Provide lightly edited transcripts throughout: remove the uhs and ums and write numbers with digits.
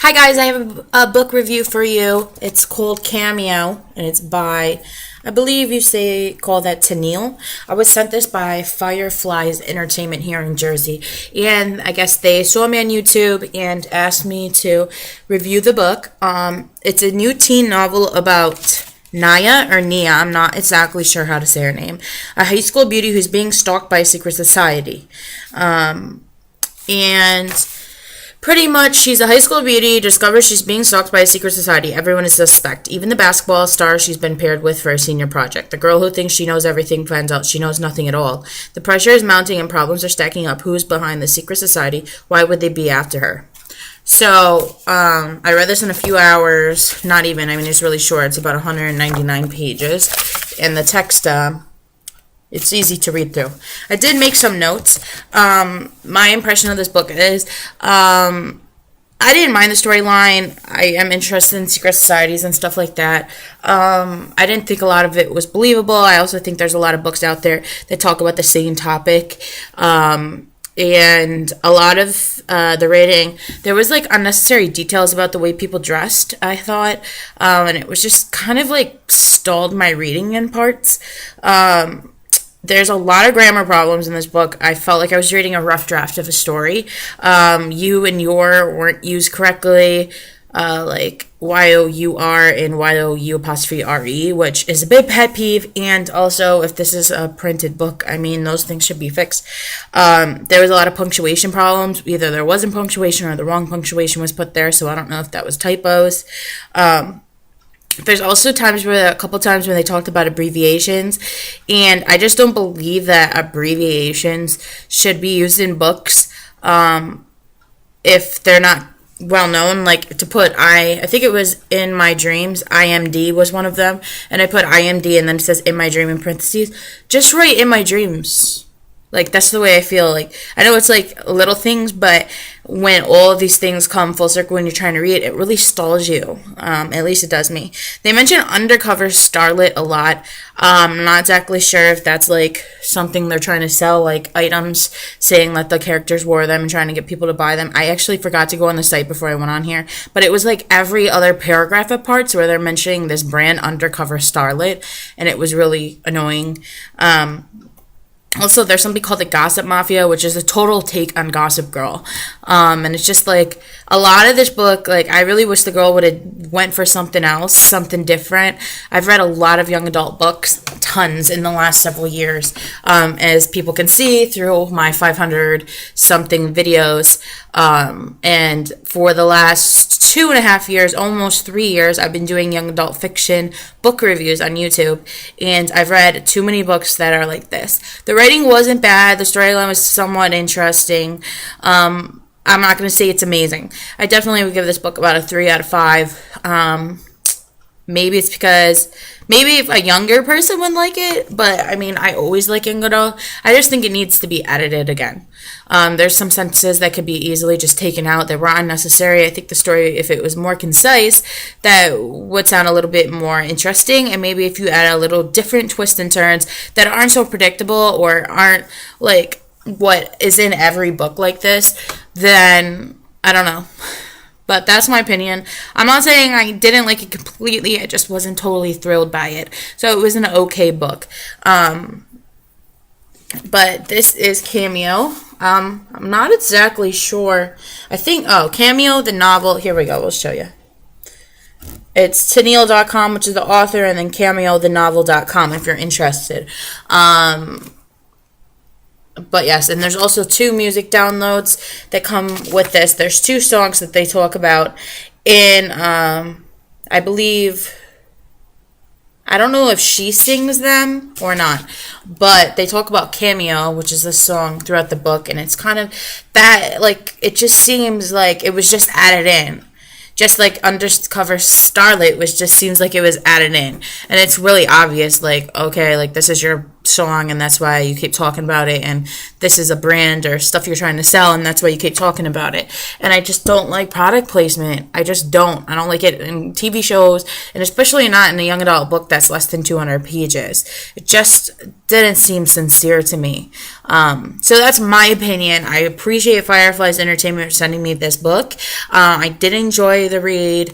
Hi guys, I have a book review for you. It's called Cameo, and it's by, I believe you say call that Tanille. I was sent this by Fireflies Entertainment here in Jersey, and I guess they saw me on YouTube and asked me to review the book. It's a new teen novel about Naya or Nia, I'm not exactly sure how to say her name, a high school beauty who's being stalked by a secret society. And pretty much, she's a high school beauty, discovers she's being stalked by a secret society. Everyone is suspect. Even the basketball star she's been paired with for a senior project. The girl who thinks she knows everything finds out she knows nothing at all. The pressure is mounting and problems are stacking up. Who's behind the secret society? Why would they be after her? So, I read this in a few hours. Not even. I mean, it's really short. It's about 199 pages. And the text, it's easy to read through. I did make some notes. My impression of this book is, I didn't mind the storyline. I am interested in secret societies and stuff like that. I didn't think a lot of it was believable. I also think there's a lot of books out there that talk about the same topic. And a lot of the rating, there was like unnecessary details about the way people dressed, I thought. And it was just kind of like stalled my reading in parts. There's a lot of grammar problems in this book. I felt like I was reading a rough draft of a story. You and your weren't used correctly, like Y-O-U-R and Y-O-U''R-E, which is a big pet peeve. And also, if this is a printed book, I mean, those things should be fixed. There was a lot of punctuation problems. Either there wasn't punctuation or the wrong punctuation was put there, so I don't know if that was typos. There's also a couple times when they talked about abbreviations, and I just don't believe that abbreviations should be used in books if they're not well known. Like to put I think it was in my dreams, IMD was one of them, and I put IMD and then it says in my dream in parentheses. Just write in my dreams. Like, that's the way I feel. Like, I know it's like little things, but when all of these things come full circle when you're trying to read, it really stalls you. At least it does me. They mention undercover starlet a lot. I'm not exactly sure if that's like something they're trying to sell, like items, saying that the characters wore them and trying to get people to buy them. I actually forgot to go on the site before I went on here, but it was like every other paragraph of parts where they're mentioning this brand undercover starlet, and it was really annoying. Also, there's something called the Gossip Mafia, which is a total take on Gossip Girl. And it's just like a lot of this book, like I really wish the girl would have went for something else, something different. I've read a lot of young adult books, tons in the last several years, as people can see through my 500 something videos. And for the last 2.5 years, almost 3 years, I've been doing young adult fiction book reviews on YouTube, and I've read too many books that are like this. The writing wasn't bad. The storyline was somewhat interesting. I'm not going to say it's amazing. I definitely would give this book about a 3 out of 5. Maybe it's because maybe a younger person would like it, but I mean, I always like young adult. I just think it needs to be edited again. There's some sentences that could be easily just taken out that were unnecessary. I think the story, if it was more concise, that would sound a little bit more interesting. And maybe if you add a little different twists and turns that aren't so predictable or aren't like what is in every book like this, then I don't know. But that's my opinion. I'm not saying I didn't like it completely. I just wasn't totally thrilled by it. So it was an okay book. But this is Cameo. I'm not exactly sure. I think, Cameo, the novel. Here we go. We'll show you. It's Tanille.com, which is the author, and then CameoTheNovel.com if you're interested. But yes, and there's also 2 music downloads that come with this. There's 2 songs that they talk about in, I believe, I don't know if she sings them or not, but they talk about Cameo, which is this song throughout the book, and it's kind of that, like, it just seems like it was just added in. Just like undercover starlet just seems like it was added in, and it's really obvious, like, okay, like this is your song and that's why you keep talking about it, and this is a brand or stuff you're trying to sell and that's why you keep talking about it. And I just don't like product placement. I just don't. I don't like it in TV shows, and especially not in a young adult book that's less than 200 pages. It just didn't seem sincere to me. So that's my opinion. I appreciate Fireflies Entertainment for sending me this book. I did enjoy the read.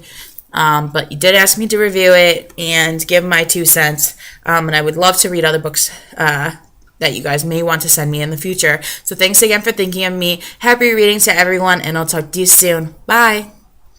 But you did ask me to review it and give my 2 cents. And I would love to read other books that you guys may want to send me in the future. So thanks again for thinking of me. Happy reading to everyone, and I'll talk to you soon. Bye.